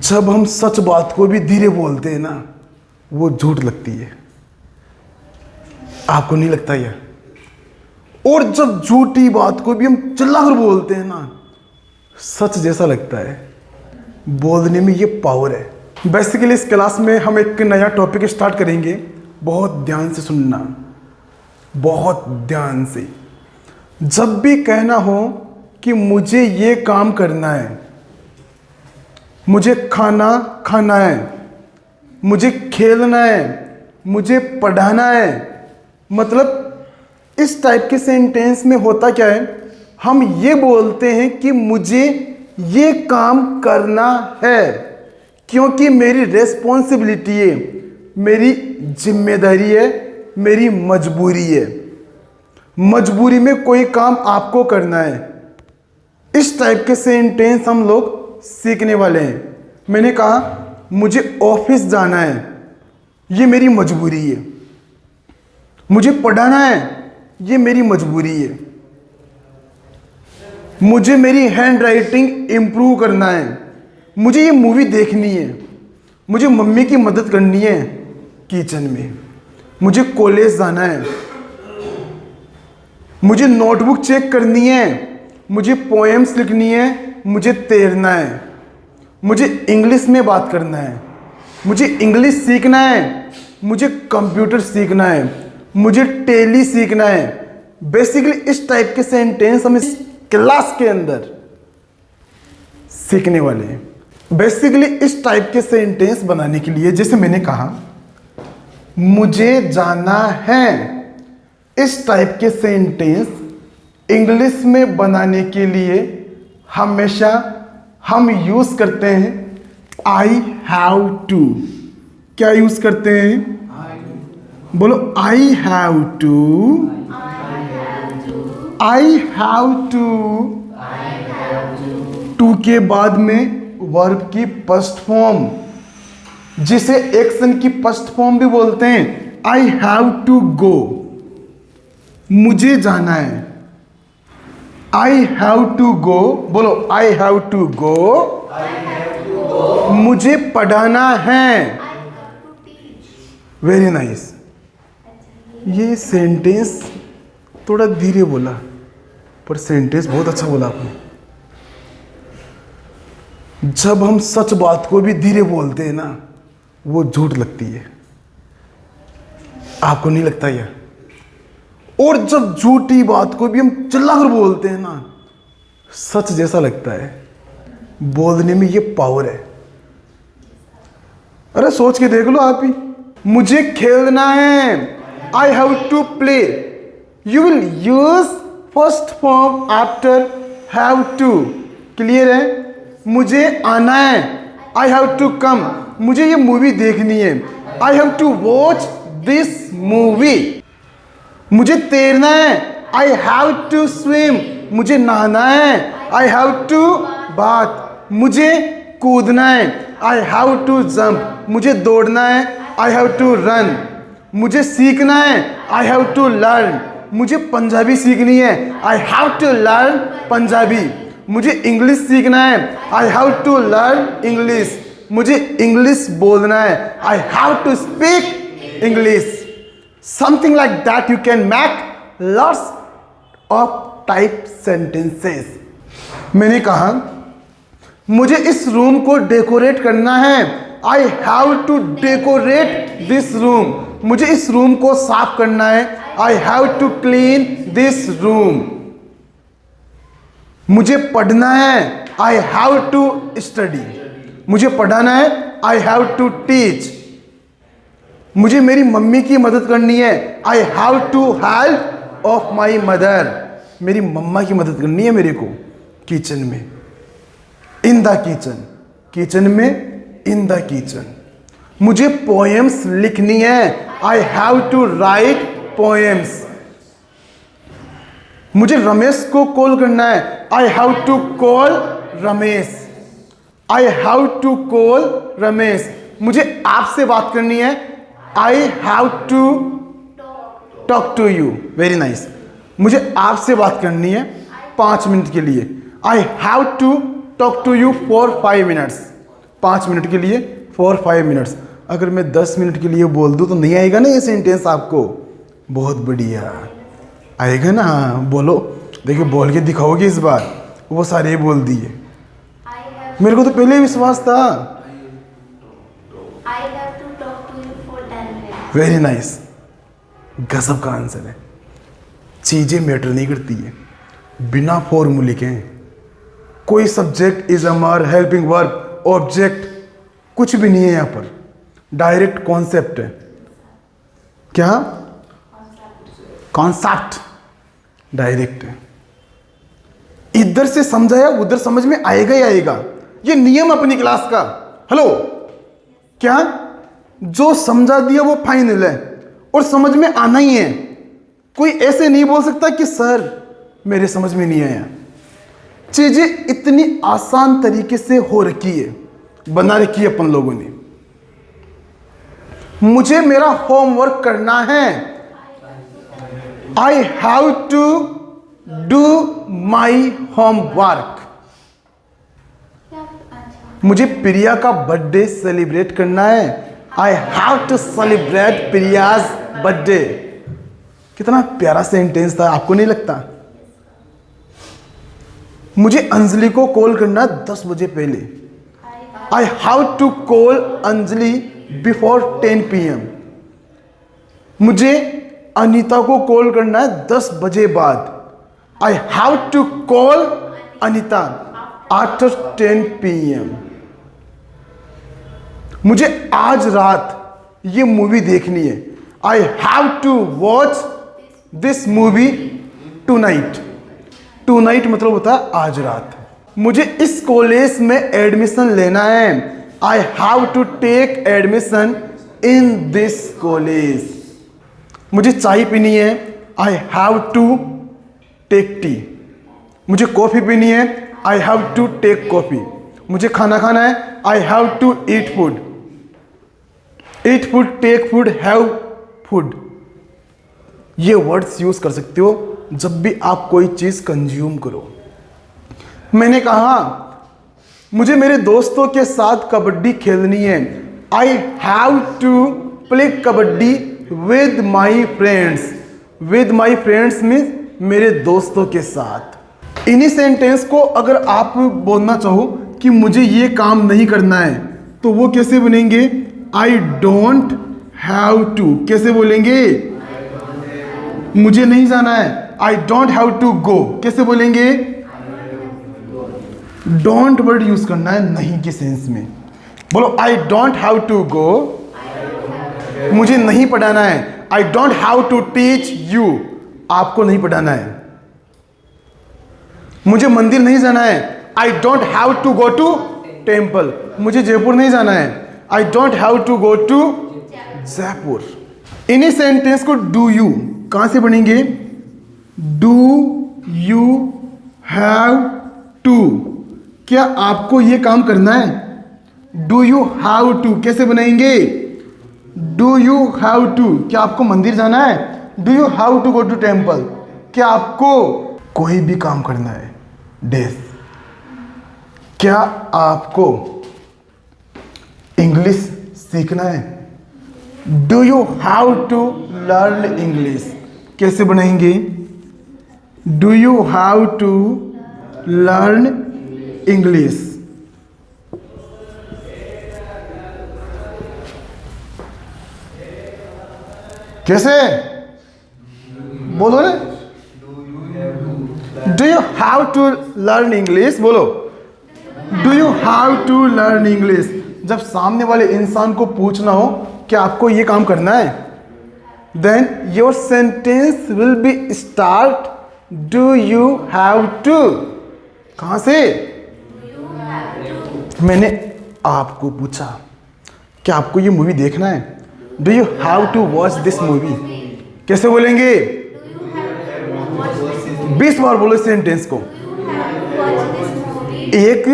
जब हम सच बात को भी धीरे बोलते हैं ना, वो झूठ लगती है। आपको नहीं लगता यह? और जब झूठी बात को भी हम चिल्लाकर बोलते हैं ना, सच जैसा लगता है। बोलने में ये पावर है। बेसिकली इस क्लास में हम एक नया टॉपिक स्टार्ट करेंगे। बहुत ध्यान से सुनना, बहुत ध्यान से। जब भी कहना हो कि मुझे ये काम करना है, मुझे खाना खाना है, मुझे खेलना है, मुझे पढ़ाना है, मतलब इस टाइप के सेंटेंस में होता क्या है, हम ये बोलते हैं कि मुझे ये काम करना है क्योंकि मेरी रेस्पॉन्सिबिलिटी है, मेरी जिम्मेदारी है, मेरी मजबूरी है। मजबूरी में कोई काम आपको करना है। इस टाइप के सेंटेंस हम लोग सीखने वाले हैं। मैंने कहा मुझे ऑफिस जाना है, ये मेरी मजबूरी है। मुझे पढ़ाना है, ये मेरी मजबूरी है। मुझे मेरी हैंड राइटिंग इंप्रूव करना है, मुझे ये मूवी देखनी है, मुझे मम्मी की मदद करनी है किचन में, मुझे कॉलेज जाना है, मुझे नोटबुक चेक करनी है, मुझे पोएम्स लिखनी है, मुझे तैरना है, मुझे इंग्लिश में बात करना है, मुझे इंग्लिश सीखना है, मुझे कंप्यूटर सीखना है, मुझे टेली सीखना है। बेसिकली इस टाइप के सेंटेंस हम इस क्लास के अंदर सीखने वाले हैं। बेसिकली इस टाइप के सेंटेंस बनाने के लिए, जैसे मैंने कहा मुझे जाना है, इस टाइप के सेंटेंस इंग्लिश में बनाने के लिए हमेशा हम यूज करते हैं आई हैव टू। क्या यूज करते हैं? बोलो I have to, I have to. To के बाद में वर्ब की फर्स्ट फॉर्म, जिसे एक्शन की फर्स्ट फॉर्म भी बोलते हैं। आई हैव टू गो, मुझे जाना है। आई हैव टू गो, बोलो आई हैव टू गो। मुझे पढ़ाना है। Very nice. ये सेंटेंस थोड़ा धीरे बोला, पर सेंटेंस बहुत अच्छा बोला आपने। जब हम सच बात को भी धीरे बोलते हैं ना, वो झूठ लगती है। आपको नहीं लगता यह? और जब झूठी बात को भी हम चिल्लाकर बोलते हैं ना, सच जैसा लगता है। बोलने में ये पावर है। अरे सोच के देख लो आप ही। मुझे खेलना है, I have to play. You will use first form after have to. Clear है? मुझे आना है, आई हैव टू कम। मुझे ये मूवी देखनी है, I have to watch this movie. मुझे तैरना है, आई हैव टू स्विम। मुझे नहाना है, आई हैव टू बाथ। मुझे कूदना है, आई हैव टू जंप। मुझे दौड़ना है, आई हैव टू रन। मुझे सीखना है, आई हैव टू लर्न। मुझे पंजाबी सीखनी है, I have to learn Punjabi. मुझे इंग्लिश सीखना है, I have to learn English. मुझे इंग्लिश बोलना है, I have to speak English. Something like that you can make lots of type sentences. मैंने कहा मुझे इस रूम को डेकोरेट करना है, I have to decorate this room. मुझे इस रूम को साफ करना है, I have to clean this room. मुझे पढ़ना है, I have to study. मुझे पढ़ाना है, I have to teach. मुझे मेरी मम्मी की मदद करनी है, I have to help of my mother. मेरी मम्मा की मदद करनी है मेरे को किचन में, इन द किचन। किचन में, इन द किचन। मुझे पोएम्स लिखनी है, I have to write poems. मुझे रमेश को कॉल करना है, I have to call Ramesh. I have to call Ramesh. मुझे आपसे बात करनी है, I have to talk to you. Very nice. मुझे आपसे बात करनी है 5 मिनट के लिए। I have to talk to you for 5 minutes. 5 minute के लिए, फॉर 5 मिनट्स। अगर मैं 10 मिनट के लिए बोल दूँ तो नहीं आएगा ना ये सेंटेंस आपको? बहुत बढ़िया आएगा ना। हाँ बोलो, देखिए बोल के दिखाओगे इस बार। वो सारे बोल दिए, मेरे को तो पहले ही विश्वास था। वेरी नाइस, गजब का आंसर है। चीजें मैटर नहीं करती है, बिना फॉर्मूले के कोई subject, is, Amar, helping verb, object कुछ भी नहीं है यहाँ पर। डायरेक्ट कॉन्सेप्ट है। क्या? कॉन्सेप्ट डायरेक्ट है। इधर से समझाया उधर समझ में आएगा ही आएगा। ये नियम अपनी क्लास का। हेलो, क्या जो समझा दिया वो फाइनल है और समझ में आना ही है। कोई ऐसे नहीं बोल सकता कि सर मेरे समझ में नहीं आया। चीजें इतनी आसान तरीके से हो रखी है, बना रखी है अपन लोगों ने। मुझे मेरा होमवर्क करना है। I have to do my homework. मुझे प्रिया का बर्थडे सेलिब्रेट करना है। I have to celebrate Priya's birthday. कितना प्यारा सेंटेंस था, आपको नहीं लगता? मुझे अंजलि को कॉल करना 10 बजे पहले। I have to call Anjali before 10 PM। मुझे अनीता को कॉल करना है 10 बजे बाद। I have to call Anita after 10 PM। मुझे आज रात ये मूवी देखनी है। I have to watch this movie tonight. Tonight मतलब होता है आज रात। मुझे इस कॉलेज में एडमिशन लेना है। I have to take admission in this college. मुझे चाय पीनी है। I have to take tea. मुझे कॉफी पीनी है। I have to take coffee. मुझे खाना खाना है। I have to eat food. Eat food, take food, have food. ये वर्ड्स यूज कर सकते हो जब भी आप कोई चीज कंज्यूम करो। मैंने कहा मुझे मेरे दोस्तों के साथ कबड्डी खेलनी है। I have to play kabaddi with my friends. With my friends means मेरे दोस्तों के साथ। इन्हीं सेंटेंस को अगर आप बोलना चाहो कि मुझे ये काम नहीं करना है तो वो कैसे बनेंगे? I don't have to. कैसे बोलेंगे? मुझे नहीं जाना है। I don't have to go. कैसे बोलेंगे? डोंट वर्ड यूज करना है नहीं के सेंस में। बोलो I don't have to go. मुझे नहीं पढ़ाना है। I don't have to teach you. आपको नहीं पढ़ाना है। मुझे मंदिर नहीं जाना है। I don't have to go to temple. मुझे जयपुर नहीं जाना है। I don't have to go to Jaipur. इन्हीं सेंटेंस को डू यू कहां से बनेंगे? Do you have to. क्या आपको ये काम करना है? Do you have to. कैसे बनाएंगे? Do you have to. क्या आपको मंदिर जाना है? Do you have to go to temple. क्या आपको कोई भी काम करना है? डेथ। क्या आपको इंग्लिश सीखना है? Do you have to learn English. कैसे बनाएंगे? Do you have to learn English. कैसे बोलो ना? Do you have to learn English. बोलो do you have to learn English. जब सामने वाले इंसान को पूछना हो कि आपको ये काम करना है, then your sentence will be start do you have to. कहां से? मैंने आपको पूछा कि आपको ये मूवी देखना है। Do you have to watch this movie. कैसे बोलेंगे? 20 बार बोलो सेंटेंस को। एक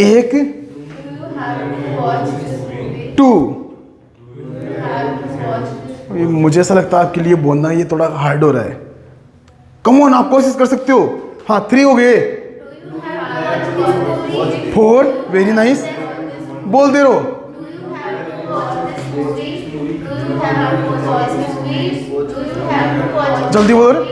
एक टू। मुझे ऐसा लगता है आपके लिए बोलना ये थोड़ा हार्ड हो रहा है। कम ऑन, आप कोशिश कर सकते हो। हाँ 3 हो गए। 4, वेरी नाइस, बोलते रहो। जल्दी बोलो।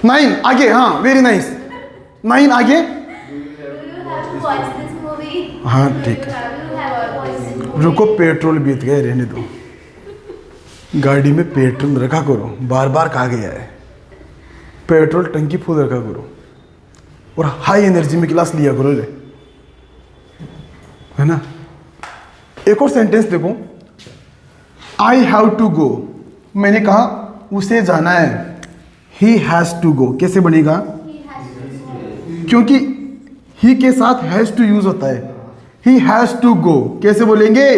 नाइन आगे, हाँ वेरी नाइस, 9 आगे। हाँ ठीक है, रुको पेट्रोल बीत गए, रहने दो। गाड़ी में पेट्रोल रखा करो, बार बार कहा गया है पेट्रोल टंकी फुल रखा करो और हाई एनर्जी में क्लास लिया करो, ले है ना। एक और सेंटेंस देखो, आई हैव टू गो, मैंने कहा उसे जाना है। ही हैज टू गो कैसे बनेगा? क्योंकि ही के साथ हैज टू यूज होता है। ही हैज टू गो कैसे बोलेंगे?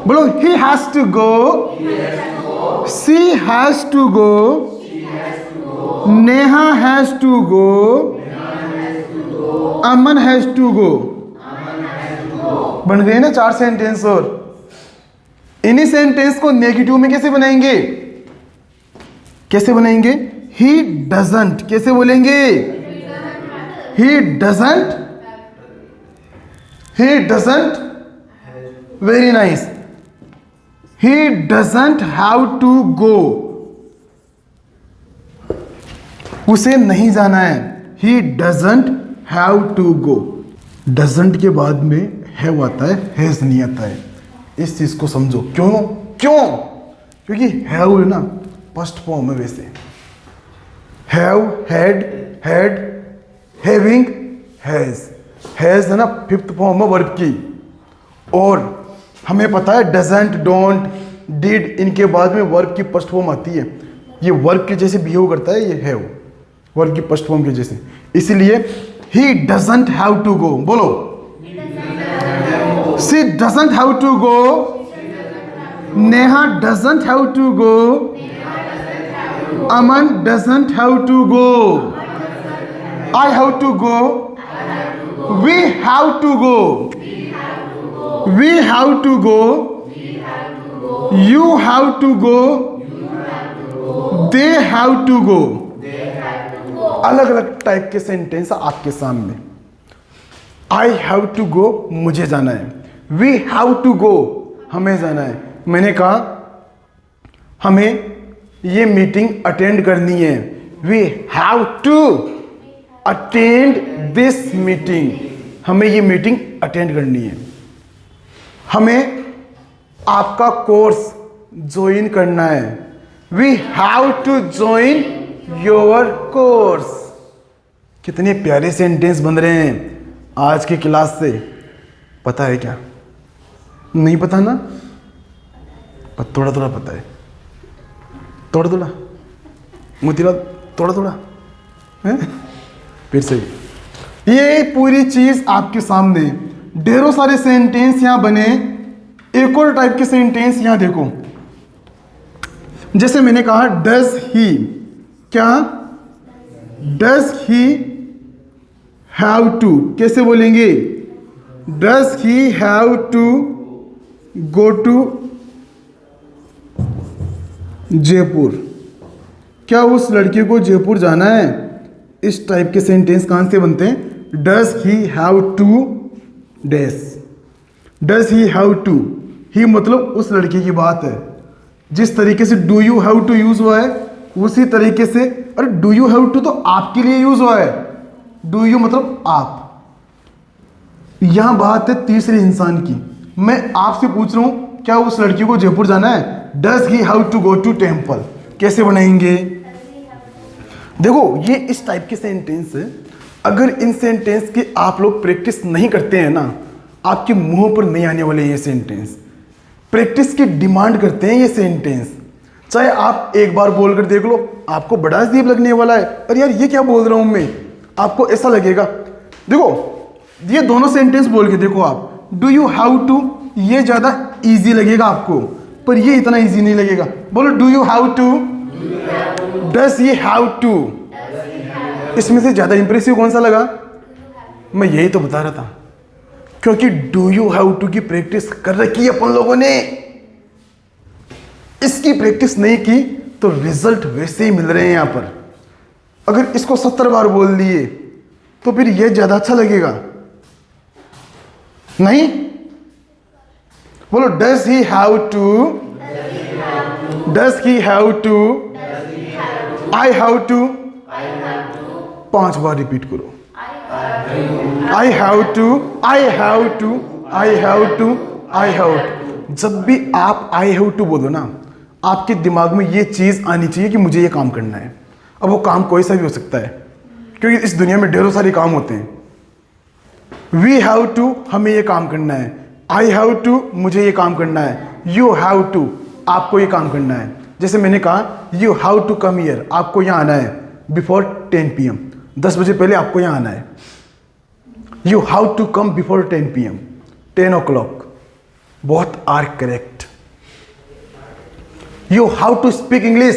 बोलो, he has to go, she has to go, Neha has to go, Aman has to go. बन गए ना 4 सेंटेंस। और इन्हीं सेंटेंस को नेगेटिव में कैसे बनाएंगे? कैसे बनाएंगे? ही डजंट कैसे बोलेंगे? He doesn't, he doesn't, very nice, he doesn't have to go, उसे नहीं जाना है। He doesn't have to go. Doesn't के बाद में हैव आता है, हैज नहीं आता है। इस चीज को समझो। क्यों? क्यों? क्योंकि हैव है ना फर्स्ट फॉर्म है। वैसे have, had, had, having, has, has है ना फिफ्थ फॉर्म है वर्ब की। और हमें पता है डजंट, डोंट, डिड, इनके बाद में वर्ब की फर्स्ट फॉर्म आती है। ये वर्ब के जैसे बिहेव करता है, ये हैव वर्ब की फर्स्ट फॉर्म के जैसे। इसलिए he doesn't have to go, बोलो, she doesn't have to go, Neha doesn't have to go, Aman doesn't have to go, I have to go, we have to go, we have to go, you have to go, they have to go. अलग अलग type के sentence आपके सामने। आई have to go मुझे जाना है, we have to गो हमें जाना है। मैंने कहा हमें ये मीटिंग अटेंड करनी है, we have to attend this meeting, हमें ये मीटिंग अटेंड करनी है। हमें आपका कोर्स ज्वाइन करना है, we have to join your course. कितने प्यारे सेंटेंस बन रहे हैं आज की क्लास से। पता है क्या? नहीं पता ना? थोड़ा थोड़ा पता है, थोड़ा थोड़ा मोतीलाल, थोड़ा थोड़ा है। फिर से ये पूरी चीज आपके सामने, ढेरों सारे सेंटेंस यहां बने। एक और टाइप के सेंटेंस यहां देखो, जैसे मैंने कहा डज ही, क्या डज ही हैव टू कैसे बोलेंगे? Does he have to go to Jaipur, क्या उस लड़के को जयपुर जाना है? इस टाइप के सेंटेंस कहां से बनते हैं? Does he have to dash, does he have to, he मतलब उस लड़के की बात है। जिस तरीके से do you have to use हुआ है उसी तरीके से, अरे डू यू हैव टू तो आपके लिए यूज हुआ है, डू यू मतलब आप। यहां बात है तीसरे इंसान की। मैं आपसे पूछ रहा हूं क्या उस लड़की को जयपुर जाना है? Does he have to go to temple कैसे बनाएंगे? देखो ये इस टाइप के सेंटेंस है। अगर इन सेंटेंस की आप लोग प्रैक्टिस नहीं करते हैं ना, आपके मुंह पर नहीं आने वाले ये सेंटेंस। प्रैक्टिस की डिमांड करते हैं ये सेंटेंस। चाहे आप एक बार बोलकर देख लो, आपको बड़ा अजीब लगने वाला है, अरे यार ये क्या बोल रहा हूं मैं, आपको ऐसा लगेगा। देखो ये दोनों सेंटेंस बोल के देखो आप, डू यू हैव टू ये ज्यादा इजी लगेगा आपको, पर ये इतना इजी नहीं लगेगा। बोलो do you have to, does he have to. इसमें से ज्यादा इंप्रेसिव कौन सा लगा? मैं यही तो बता रहा था। क्योंकि डू यू हैव टू की प्रैक्टिस कर रखी है अपन लोगों ने। इसकी प्रैक्टिस नहीं की तो रिजल्ट वैसे ही मिल रहे हैं यहां पर। अगर इसको 70 बार बोल दिए तो फिर यह ज्यादा अच्छा लगेगा नहीं? बोलो, does he have to, does he have to, I have to. 5 बार रिपीट करो। I have to, I have to, I have to, I have to. जब भी आप आई हैव टू बोलो ना, आपके दिमाग में ये चीज आनी चाहिए कि मुझे ये काम करना है। अब वो काम कोई सा भी हो सकता है, क्योंकि इस दुनिया में ढेरों सारे काम होते हैं। वी हैव टू, हमें ये काम करना है। आई हैव टू, मुझे ये काम करना है। यू हैव टू, आपको ये काम करना है। जैसे मैंने कहा you have to come here, आपको यहाँ आना है बिफोर 10 PM, 10 बजे पहले आपको यहाँ आना है। You have to come before 10 PM, 10 o'clock, बहुत are correct. You have to speak English,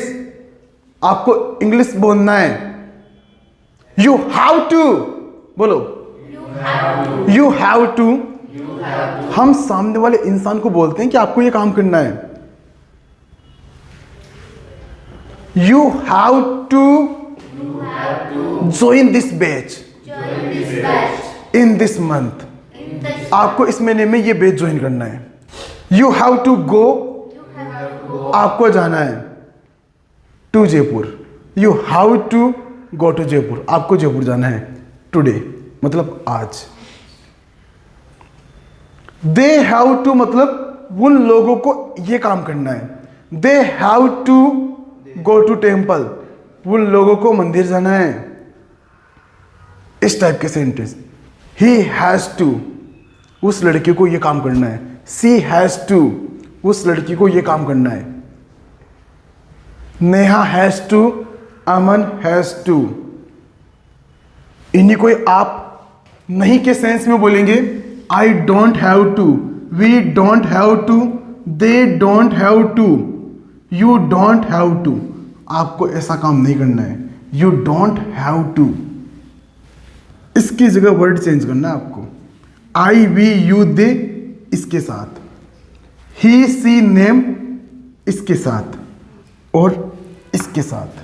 आपको इंग्लिश बोलना है। यू हैव टू, बोलो यू हैव टू। हम सामने वाले इंसान को बोलते हैं कि आपको ये काम करना है। You have to join this batch in this month, आपको इस महीने में ये बैच ज्वाइन करना है। यू हैव टू गो, आपको जाना है to Jaipur. You have to go to Jaipur, आपको जयपुर जाना है टुडे, मतलब आज। दे हैव टू मतलब उन लोगों को ये काम करना है। They have to go to temple, उन लोगों को मंदिर जाना है। इस टाइप के सेंटेंस। ही हैज टू, उस लड़के को ये काम करना है। सी हैज टू, उस लड़की को ये काम करना है। Neha has to, Aman has to. इन्हीं को आप नहीं के सेंस में बोलेंगे। I don't have to, we don't have to, they don't have to, you don't have to. आपको ऐसा काम नहीं करना है। यू डोंट हैव टू, इसकी जगह वर्ड चेंज करना है आपको। आई वी यू दे इसके साथ, ही सी नेम इसके साथ और इसके साथ।